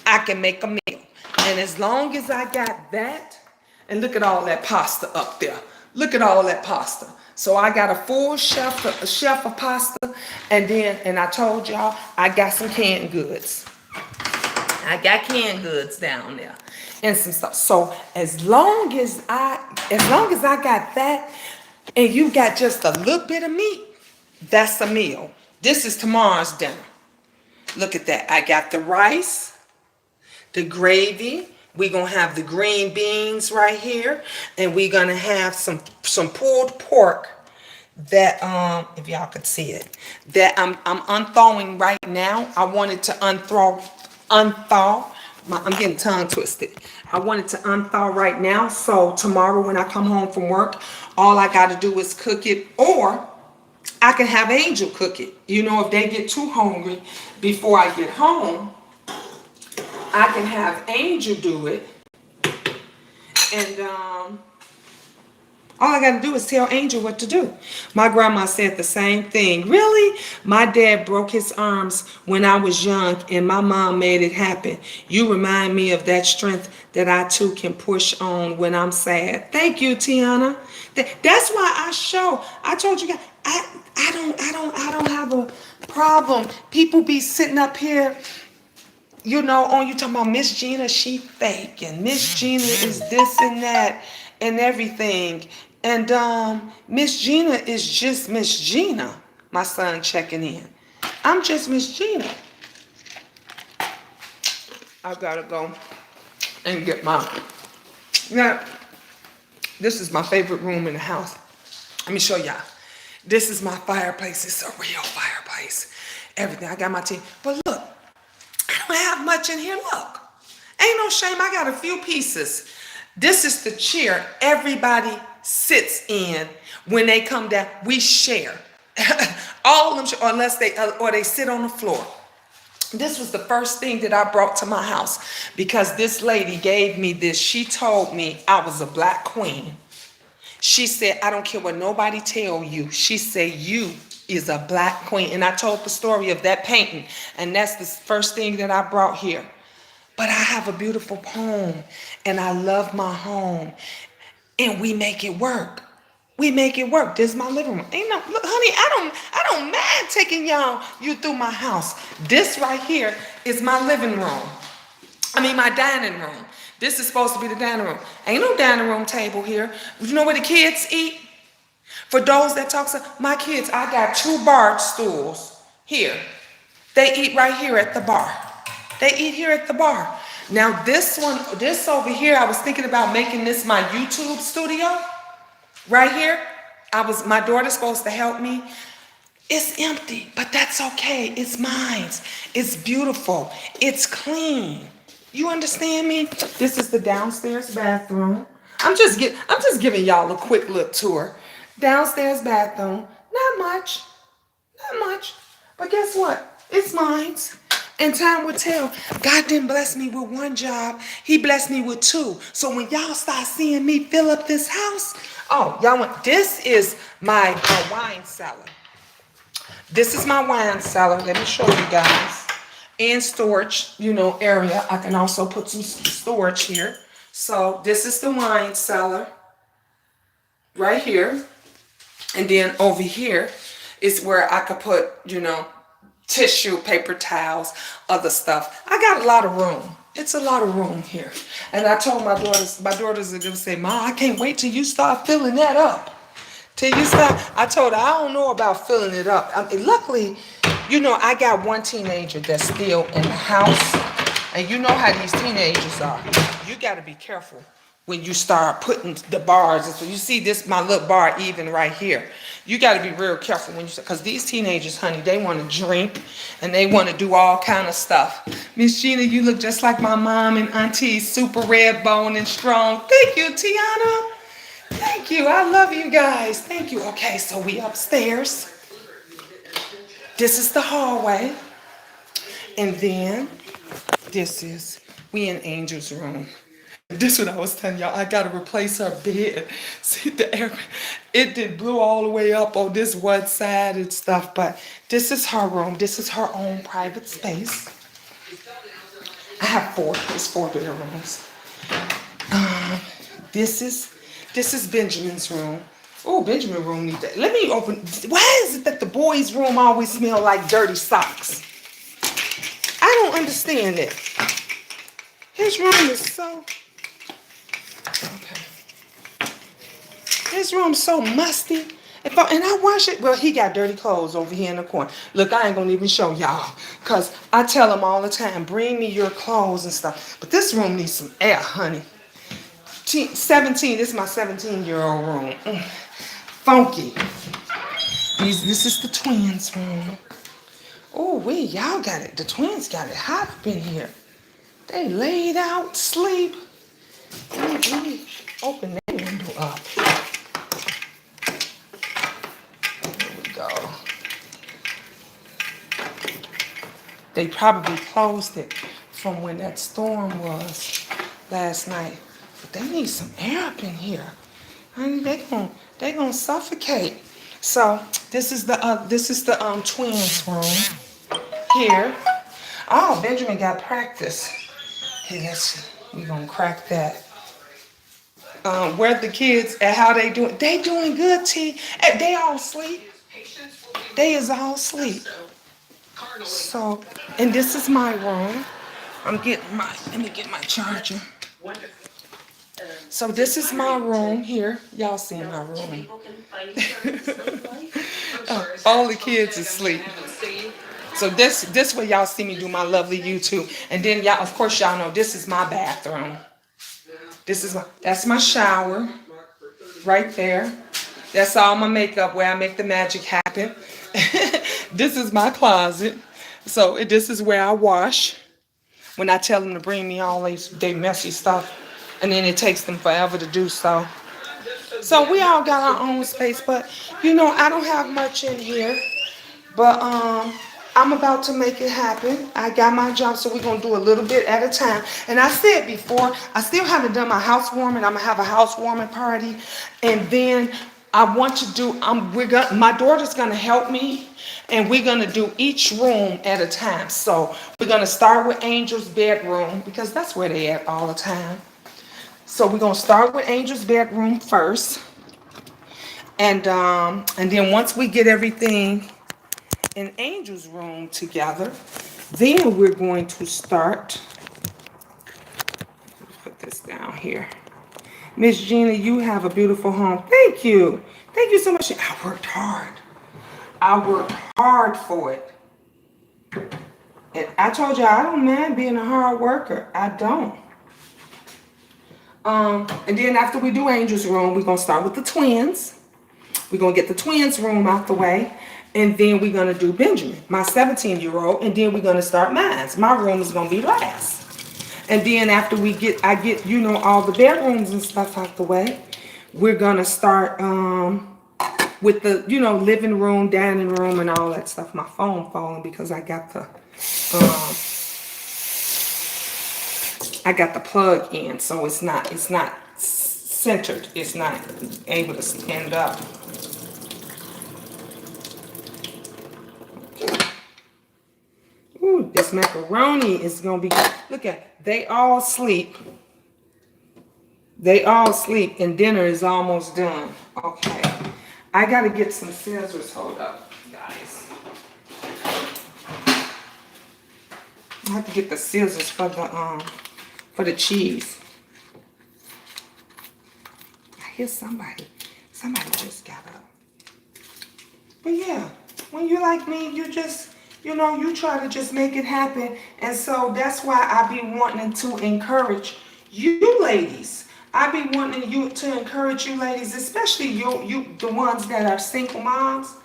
I can make a meal. And as long as I got that, and look at all that pasta up there. Look at all that pasta. So I got a full chef of pasta, and I told y'all I got some canned goods. I got canned goods down there and some stuff. So as long as I got that, and you got just a little bit of meat, that's a meal. This is tomorrow's dinner. Look at that. I got the rice, the gravy. We're going to have the green beans right here. And we're going to have some pulled pork that, if y'all could see it, that I'm unthawing right now. I wanted to unthaw I'm getting tongue twisted. I want it to unthaw right now. So tomorrow when I come home from work, all I got to do is cook it, or I can have Angel cook it. You know, if they get too hungry before I get home, I can have Angel do it. And all I got to do is tell Angel what to do. My grandma said the same thing. Really? My dad broke his arms when I was young, and my mom made it happen. You remind me of that strength that I too can push on when I'm sad. Thank you, Tiana. That's why I told you guys, I don't have a problem. People be sitting up here, you know, on you talking about Miss Gina, she fake, and Miss Gina is this and that and everything. And Miss Gina is just Miss Gina. My son checking in. I'm just Miss Gina. I gotta go and get my. Now, this is my favorite room in the house. Let me show y'all. This is my fireplace. It's a real fireplace. Everything. I got my tea. But look, I don't have much in here. Look. Ain't no shame. I got a few pieces. This is the chair everybody sits in when they come down. We share. All of them, unless they sit on the floor. This was the first thing that I brought to my house because this lady gave me this. She told me I was a black queen. She said, I don't care what nobody tell you. She said, you is a black queen. And I told the story of that painting. And that's the first thing that I brought here. But I have a beautiful home. And I love my home. And we make it work. We make it work. This is my living room. Ain't no, look, honey, I don't mind taking you through my house. This right here is my living room. My dining room. This is supposed to be the dining room. Ain't no dining room table here. You know where the kids eat? For those that talk, my kids, I got 2 bar stools here. They eat right here at the bar. They eat here at the bar. Now this over here, I was thinking about making this my YouTube studio. Right here, my daughter's supposed to help me. It's empty, but that's okay. It's mine. It's beautiful. It's clean. You understand me? This is the downstairs bathroom. I'm just giving y'all a quick little tour. Downstairs bathroom. Not much. But guess what? It's mine. And time will tell. God didn't bless me with 1 job. He blessed me with 2. So when y'all start seeing me fill up this house, this is my wine cellar. This is my wine cellar. Let me show you guys. And storage, area. I can also put some storage here. So this is the wine cellar. Right here. And then over here is where I could put, tissue, paper towels, other stuff. I got a lot of room. It's a lot of room here. And I told my daughters are going to say, Ma, I can't wait till you start filling that up. I told her, I don't know about filling it up. Luckily, I got one teenager that's still in the house. And you know how these teenagers are. You got to be careful when you start putting the bars. So you see my little bar even right here. You got to be real careful because these teenagers, honey, they want to drink and they want to do all kind of stuff. Miss Gina, you look just like my mom and auntie, super red bone and strong. Thank you, Tiana. Thank you. I love you guys. Thank you. Okay, so we upstairs. This is the hallway. And then we in Angel's room. This is what I was telling y'all. I got to replace her bed. See, the air, it did blew all the way up on this one side and stuff. But this is her room. This is her own private space. I have 4. There's 4 bedrooms. This is Benjamin's room. Oh, Benjamin's room needs that. Let me open. Why is it that the boys' room always smell like dirty socks? I don't understand it. His room is so... Okay. His room's so musty. And I wash it. Well, he got dirty clothes over here in the corner. Look, I ain't going to even show y'all. Because I tell him all the time, bring me your clothes and stuff. But this room needs some air, honey. 17. This is my 17-year-old room. Funky. This is the twins' room. Oh, y'all got it. The twins got it hot up in here. They laid out sleep. Let me open that window up. There we go. They probably closed it from when that storm was last night. But they need some air up in here. Honey, they gonna suffocate. So this is the twins room here. Oh, Benjamin got practice. Hey, we gonna crack that. Where the kids and how they doing? They doing good, T. They all sleep. They is all sleep. So, and this is my room. Let me get my charger. So this is my room here. Y'all see my room. All the kids is asleep. So this way y'all see me do my lovely YouTube. And then y'all, of course y'all know this is my bathroom. That's my shower right there. That's all my makeup where I make the magic happen. This is my closet. So this is where I wash when I tell them to bring me all they messy stuff. And then it takes them forever to do so. So we all got our own space, but you know, I don't have much in here. But I'm about to make it happen. I got my job, so we're gonna do a little bit at a time. And I said before, I still haven't done my housewarming. I'm gonna have a housewarming party, and then I want to do. My daughter's gonna help me, and we're gonna do each room at a time. So we're gonna start with Angel's bedroom because that's where they at all the time. So we're gonna start with Angel's bedroom first, and then once we get everything in Angel's room together, then we're going to start. Put this down here. Miss Gina, you have a beautiful home. Thank you. Thank you so much. I worked hard. I worked hard for it. And I told you I don't mind being a hard worker. I don't. And then after we do Angel's room, we're going to start with the twins. We're going to get the twins room out the way. And then we're going to do Benjamin, my 17-year-old. And then we're going to start mine. My room is going to be last. And then after I get, you know, all the bedrooms and stuff out the way, we're going to start with the, you know, living room, dining room, and all that stuff. My phone falling because I got the plug in, so it's not centered. It's not able to stand up. Ooh, this macaroni is gonna be. Look at, they all sleep. They all sleep, and dinner is almost done. Okay, I gotta get some scissors. Hold up, guys. I have to get the scissors for the cheese. I hear somebody just got up. But yeah, when you're like me, you just, you know, you try to just make it happen. And so that's why I be wanting to encourage you ladies. I be wanting to encourage you ladies, especially you the ones that are single moms.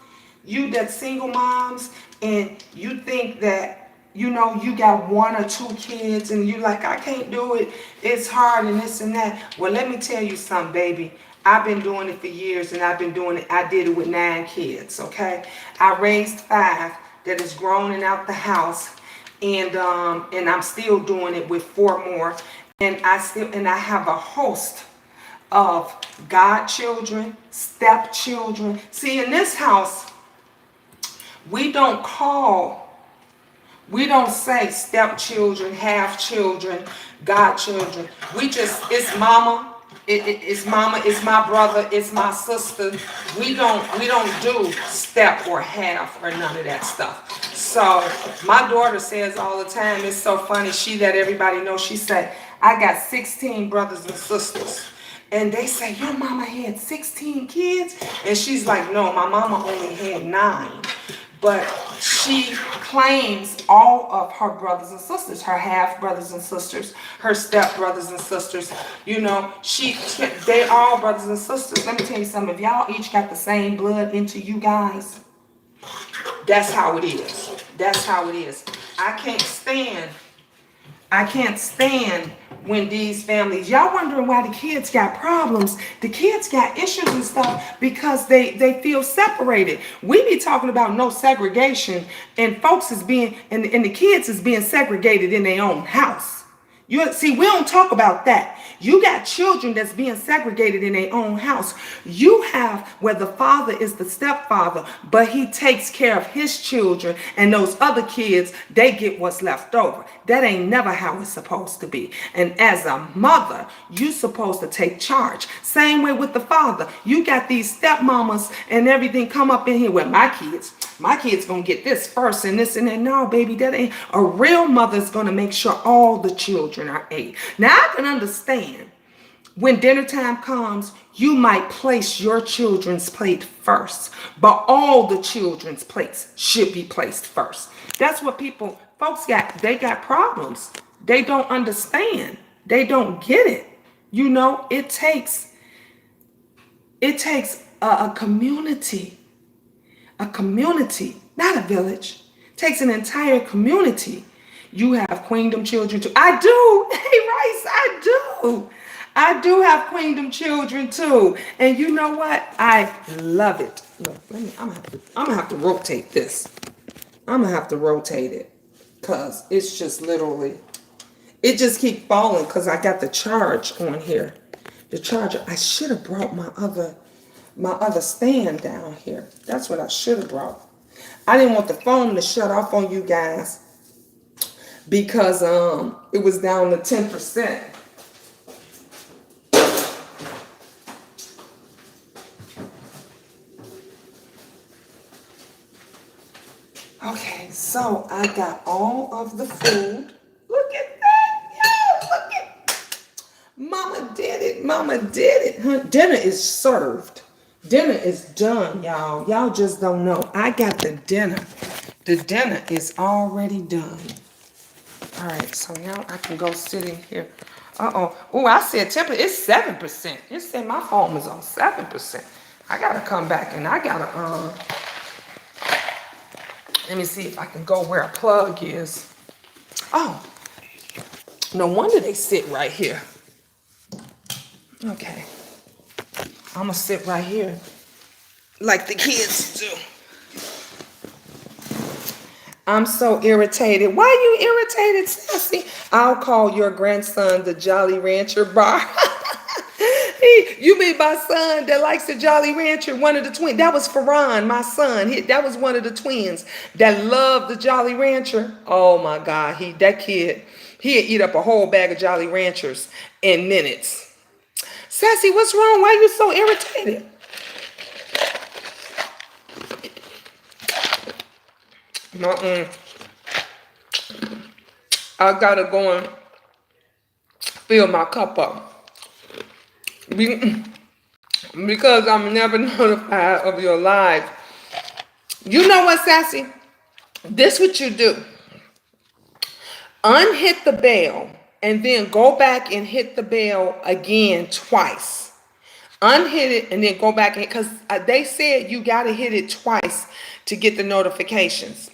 You that single moms, and you think that, you know, you got 1 or 2 kids and you like, I can't do it. It's hard and this and that. Well, let me tell you something, baby. I've been doing it for years, and I did it with 9 kids, okay? I raised 5 that is grown and out the house, and I'm still doing it with 4 more. And I have a host of godchildren, stepchildren. See, in this house, we don't say stepchildren, half children, godchildren. It's mama. It's mama, it's my brother, it's my sister. We don't do step or half or none of that stuff. So my daughter says all the time, it's so funny, she let everybody know, she said, I got 16 brothers and sisters. And they say, your mama had 16 kids? And she's like, no, my mama only had 9. But she claims all of her brothers and sisters, her half brothers and sisters, her step brothers and sisters. You know, they all brothers and sisters. Let me tell you something. If y'all each got the same blood into you guys, that's how it is. That's how it is. I I can't stand when these families, y'all wondering why the kids got problems. The kids got issues and stuff because they feel separated. We be talking about no segregation, and folks is being, and the kids is being segregated in their own house. You see, we don't talk about that. You got children that's being segregated in their own house. You have where the father is the stepfather, but he takes care of his children, and those other kids, they get what's left over. That ain't never how it's supposed to be. And as a mother, you supposed to take charge. Same way with the father. You got these stepmamas and everything come up in here with my kids. My kid's gonna get this first and this and that. No, baby, that ain't. A real mother's gonna make sure all the children are ate. Now I can understand when dinner time comes, you might place your children's plate first, but all the children's plates should be placed first. That's what folks got. They got problems. They don't understand. They don't get it. You know, it takes a community. A community, not a village. It takes an entire community. You have queendom children too. I do. Hey, Rice, I do. I do have queendom children too. And you know what? I love it. Look, I'm gonna have to rotate this. I'm gonna have to rotate it. Cause it's just literally, it just keep falling because I got the charge on here. The charger. I should have brought my other stand down here. That's what I should have brought. I didn't want the phone to shut off on you guys because it was down to 10%. Okay, so I got all of the food. Look at that. Yo, look at Mama did it. Mama did it. Dinner is served. Dinner is done, y'all. Y'all just don't know. I got the dinner. The dinner is already done. All right, so now I can go sit in here. Uh-oh. Oh, I said temperature. It's 7%. It said my phone is on 7%. I got to come back and I got to, let me see if I can go where a plug is. Oh, no wonder they sit right here. Okay. I'm going to sit right here like the kids do. I'm so irritated. Why are you irritated, Sassy? I'll call your grandson the Jolly Rancher bar. You mean my son that likes the Jolly Rancher, one of the twins? That was Farron, my son. That was one of the twins that loved the Jolly Rancher. Oh my God, that kid, he'd eat up a whole bag of Jolly Ranchers in minutes. Sassy, what's wrong? Why are you so irritated? I gotta go and fill my cup up. Because I'm never notified of your live. You know what, Sassy? This what you do. Unhit the bell and then go back and hit the bell again twice. Unhit it and then go back, because they said you got to hit it twice to get the notifications.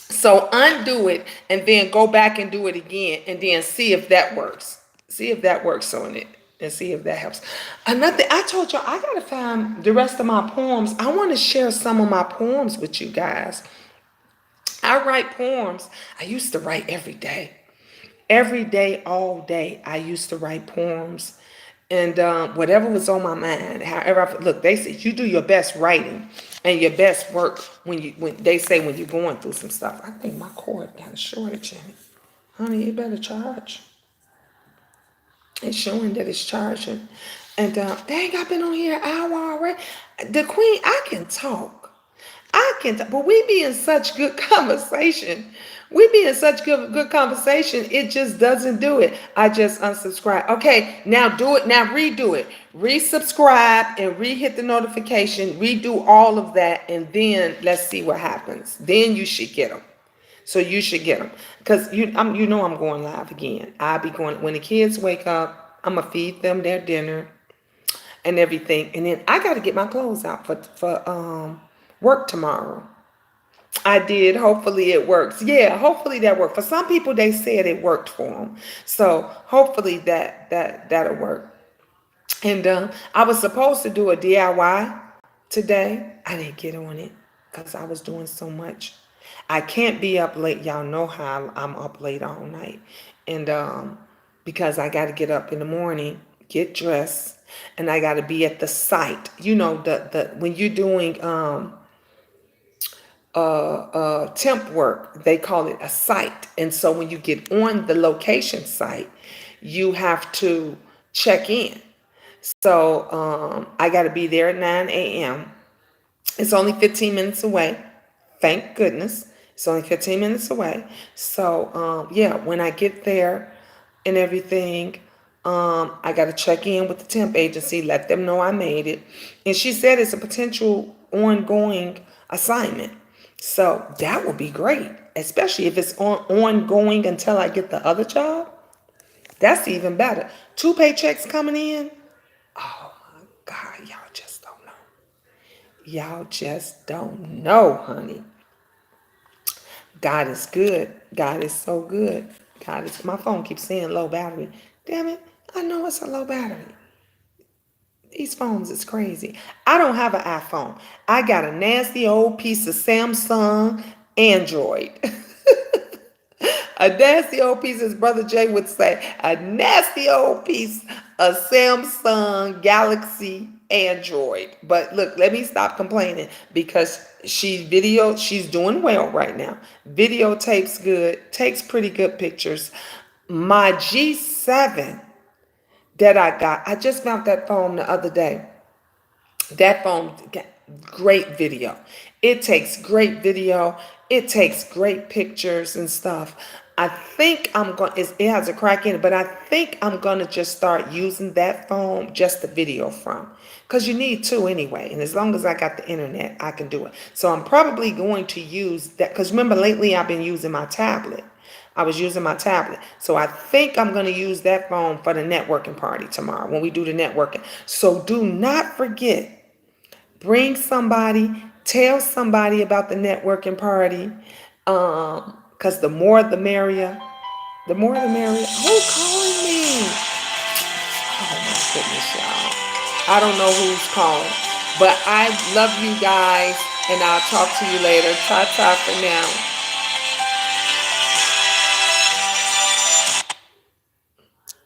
So undo it and then go back and do it again and then see if that works. See if that works on it and see if that helps. Another thing, I told y'all I got to find the rest of my poems. I want to share some of my poems with you guys. I write poems. I used to write every day. Every day, all day, I used to write poems. And whatever was on my mind, however, look, they say you do your best writing and your best work when you're going through some stuff. I think my cord got a shortage in it. Honey, you better charge. It's showing that it's charging. And dang, I've been on here an hour already. The queen, I can talk. But we be in such good conversation. Good conversation. It just doesn't do it. I just unsubscribe. Okay, now do it. Now redo it. Resubscribe and re-hit the notification. Redo all of that, and then let's see what happens. Then you should get them. So you should get them, because I'm going live again. I'll be going when the kids wake up. I'm gonna feed them their dinner and everything, and then I got to get my clothes out for work tomorrow. I did. Hopefully it works. Yeah, hopefully that worked. For some people, they said it worked for them. So hopefully that'll work. And I was supposed to do a DIY today. I didn't get on it because I was doing so much. I can't be up late. Y'all know how I'm up late all night. And because I got to get up in the morning, get dressed, and I got to be at the site. You know, the when you're doing temp work, they call it a site. And so when you get on the location site, you have to check in. So I got to be there at 9 a.m. It's only 15 minutes away. Thank goodness. It's only 15 minutes away. So yeah, when I get there and everything, I got to check in with the temp agency, let them know I made it. And she said it's a potential ongoing assignment. So that would be great, especially if it's ongoing until I get the other job. That's even better. Two paychecks coming in. Oh my God, y'all just don't know. Y'all just don't know, honey. God is good. God is so good. God is. My phone keeps saying low battery. Damn it! I know it's a low battery. These phones is crazy. I don't have an iPhone. I got a nasty old piece of Samsung Android. A nasty old piece, as Brother Jay would say, a nasty old piece of Samsung Galaxy Android. But look, let me stop complaining because she's doing well right now. Videotapes good, takes pretty good pictures. My G7 that I got, I just found that phone the other day. That phone got great video. It takes great video. It takes great pictures and stuff. I think I'm going. It has a crack in it, but I think I'm gonna just start using that phone just the video from, because you need two anyway. And as long as I got the internet, I can do it. So I'm probably going to use that because remember lately I've been using my tablet. I was using my tablet. So I think I'm going to use that phone for the networking party tomorrow when we do the networking. So do not forget, bring somebody, tell somebody about the networking party. Because the more the merrier. The more the merrier. Who calling me? Oh my goodness, y'all. I don't know who's calling. But I love you guys, and I'll talk to you later. Ta ta for now.